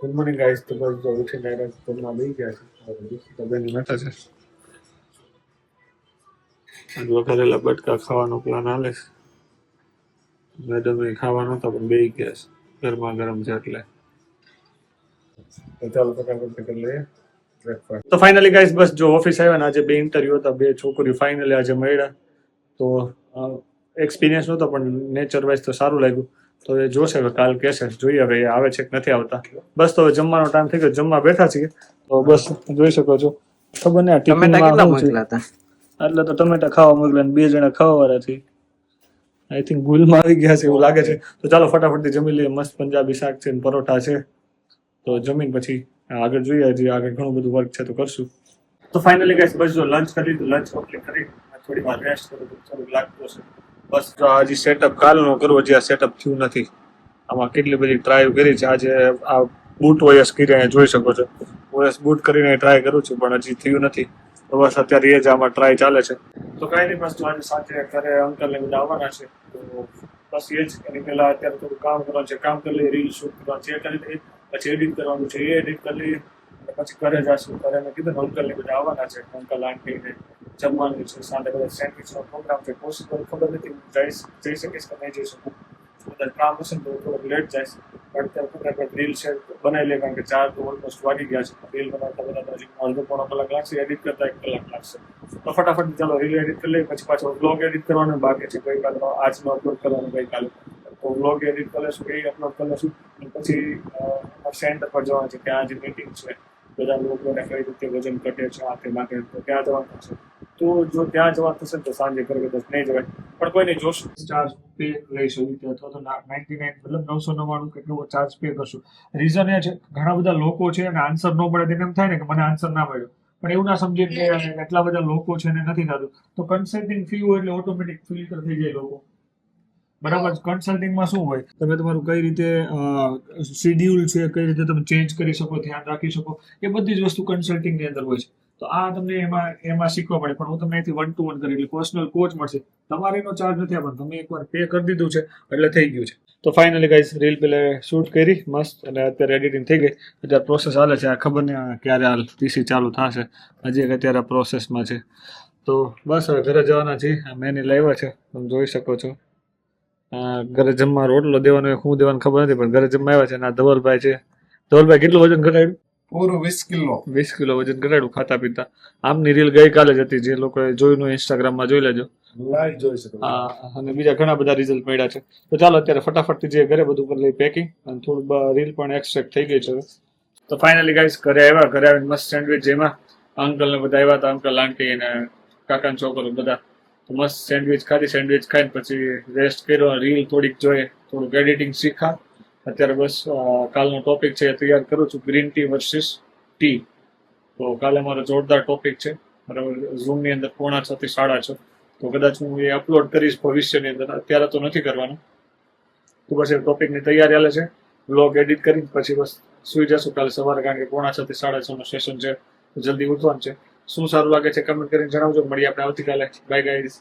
Good morning guys. તો બસ જો ઉઠીને ડાયરેક્ટ ફોનમાં બેસી ગયા છે. તો બેન બેઠા છે. આજ વઘારેલા બટકા ખાવાનો પ્લાન હાલે છે. મેડમ ખાવાનો તો પણ બેસી ગયા છે. ગરમા ગરમ છે એટલે. તો ચાલો ફટાફટ કરી લઈએ બ્રેકફાસ્ટ. તો ફાઇનલી ગાઈસ બસ જો ઓફિસ આવ્યા ને આજે બે ઇન્ટરવ્યુ હતા. બે છોકરીઓ ફાઇનલી આજે મળ્યા. તો એક્સપિરિયન્સ નહોતો પણ નેચર વાઇઝ તો સારું લાગ્યું. તો એ જોશે હવે કાલ કહેશે, જોઈએ હવે એ આવે છે કે નથી આવતા. બસ તો હવે જમવાનો ટાઈમ થઈ ગયો, જમવા બેઠા છીએ. તો બસ જોઈ શકો છો. ખબર ને ટિફિનમાં શું છે એટલે તો ટમેટા ખાવા મોકલ્યા ને 2 જણા ખાવા વાળા છે. આઈ થિંક ભૂલમાં આવી ગયા છે એવું લાગે છે. તો ચાલો ફટાફટથી જમી લઈએ. મસ્ત પંજાબી શાક છે ને પરોઠા છે. તો જમીન પછી આગળ જોઈએ, હજી આગળ ઘણું બધું વર્ક છે તો કરશું. તો ફાઇનલી ગાઈસ બસ જો લંચ કરી, લંચ કમ્પ્લીટ કરી થોડી વાર રેસ્ટ કરું તો સારું લાગતું હશે. બસ જો હજી સેટઅપ કાલનો કરવો, હજી આ સેટઅપ થયું નથી. આમાં કેટલી બધી ટ્રાય કરી છે. આજે આ બૂટ ઓએસ કરીને જોઈ શકો છો. ઓએસ બૂટ કરીને ટ્રાય કરું છું પણ હજી થયું નથી. તો બસ અત્યારે એ જ આમાં ટ્રાય ચાલે છે. તો કાંઈ નહીં, બસ આજે સાંજે ઘરે અંકલને બધા આવવાના છે. તો બસ એ જ એની પહેલાં અત્યારે થોડું કામ કરવાનું છે. કામ કરી લઈએ, રીલ શૂટ કરવાનું છે એ કરી લઈએ, પછી એડિટ કરવાનું છે એ એડિટ કરી લઈએ, પછી ઘરે જશું. ઘરે મેં કીધું અંકલને બધા આવવાના છે. અંકલ આંટીને જમવાનું છે, સાથે બધા સેન્ડવિચનો પ્રોગ્રામ છે. પોસિબલ ખબર નથી જઈ શકીશ કે નહીં જઈ શકું. બધા કામ હશે ને તો થોડોક લેટ જાય. પણ અત્યારે ફટાફટ રીલ છે બનાવી લે, કારણ કે 4 તો ઓલમોસ્ટ વાગી ગયા છે. રીલ બનાવતા બનાવતા હજી અડધો પોણો કલાક લાગશે, એડિટ કરતા 1 કલાક લાગશે. તો ફટાફટ ચાલો રીલ એડિટ કરી લઈએ, પછી પાછો વ્લોગ એડિટ કરવાનો બાકી છે. ગઈકાલનો આજનો અપલોડ કરવાનો ગઈકાલે. તો વ્લોગ એડિટ કરી લઈશું, એ અપલોડ કરી લઈશું. પછી સેન્ટર પર જવાનું છે. ત્યાં જે મીટિંગ છે, બધા લોકોને કઈ રીતે વજન ઘટે છે આ તે માટે, તો ત્યાં જવાનું થશે. તો જો ત્યાં જવાનું થશે તો સાંજે કરવે તો નહીં જવાય, પણ કોઈ નહીં, જોશું. ચાર્જ પે લઈશું અથવા તો 99 મતલબ 999 કેટલો ચાર્જ પે કરશું. રીઝન એ છે ઘણા બધા લોકો છે અને આન્સર ન મળે તેને એમ થાય ને કે મને આન્સર ના મળ્યો, પણ એવું ના સમજે કે એટલા બધા લોકો છે ને નથી થતું. તો કન્સલ્ટિંગ ફી હોય એટલે ઓટોમેટિક ફિલ્ટર થઈ જાય લોકો. બરાબર. કન્સલ્ટિંગમાં શું હોય, તમે તમારું કઈ રીતે શેડ્યુલ છે, કઈ રીતે તમે ચેન્જ કરી શકો, ધ્યાન રાખી શકો, એ બધી જ વસ્તુ કન્સલ્ટિંગની અંદર હોય છે. તો આ તમને એમાં શીખવા પડે. પણ હું તમને અહીંથી 1 to 1 કરી, એટલે પર્સનલ કોચ મળશે. તમારે એનો ચાર્જ નથી આપવાનો, તમે એકવાર પે કરી દીધું છે એટલે થઈ ગયું છે. તો ફાઇનલી ગાઈસ રીલ પેલે શૂટ કરી મસ્ત, અને અત્યારે એડિટિંગ થઈ ગઈ. અત્યારે પ્રોસેસ હાલે છે. આ ખબર નહીં ક્યારે હાલ પીસી ચાલુ થશે, હજી અત્યારે પ્રોસેસમાં છે. તો બસ હવે ઘરે જવાના છીએ. મેને લાવ્યા છે, તમે જોઈ શકો છો. ઘરે જમવા રોટલો દેવાનો, શું દેવાનું ખબર નથી, પણ ઘરે જમવા આવ્યા છે. ના ધવલભાઈ છે. ધવલભાઈ કેટલું વજન ઘટાડ્યું? પૂરું 20 કિલો. 20 કિલો વજન ઘટાડ્યું ખાતા પીતા. આમની રીલ ગઈકાલે જ હતી, જે લોકોએ જોયું ઇન્સ્ટાગ્રામમાં જોઈ લેજો. લાઈવ જોઈ શકો. અને બીજા ઘણા બધા રિઝલ્ટ મળ્યા છે. તો ચાલો અત્યારે ફટાફટથી જે ઘરે બધું કરી લઈ પેકિંગ, અને થોડું રીલ પણ એક્સટ્રેક્ટ થઈ ગઈ છે. તો ફાઇનલી ગાઈસ ઘરે આવ્યા. ઘરે આવીને મસ્ત સેન્ડવિચ, જેમાં અંકલને બધા આવ્યા હતા, અંકલ આંટી અને કાકાના છોકરો બધા. તો મસ્ત સેન્ડવિચ ખાધી. સેન્ડવિચ ખાઈને પછી રેસ્ટ કર્યો, રીલ થોડીક જોઈએ, થોડુંક એડિટિંગ શીખા. અત્યારે બસ કાલનો ટોપિક છે એ તૈયાર કરું છું, ગ્રીન ટી વર્સિસ ટી. તો કાલે મારો જોરદાર ટોપિક છે, બરાબર. ઝૂમની અંદર 5:45 થી 6:30. તો કદાચ હું એ અપલોડ કરીશ ભવિષ્યની અંદર, અત્યારે તો નથી કરવાનું. તો બસ એ ટોપિકની તૈયારી હાલે છે. વ્લોગ એડિટ કરીને પછી બસ સુઈ જશું કાલે સવારે, કારણ કે 5:45 થી 6:30 નું સેશન છે. જલ્દી ઉઠવાનું છે. શું સારું લાગે છે કમેન્ટ કરીને જણાવજો. મળીએ આપણે આવતીકાલે. By guys.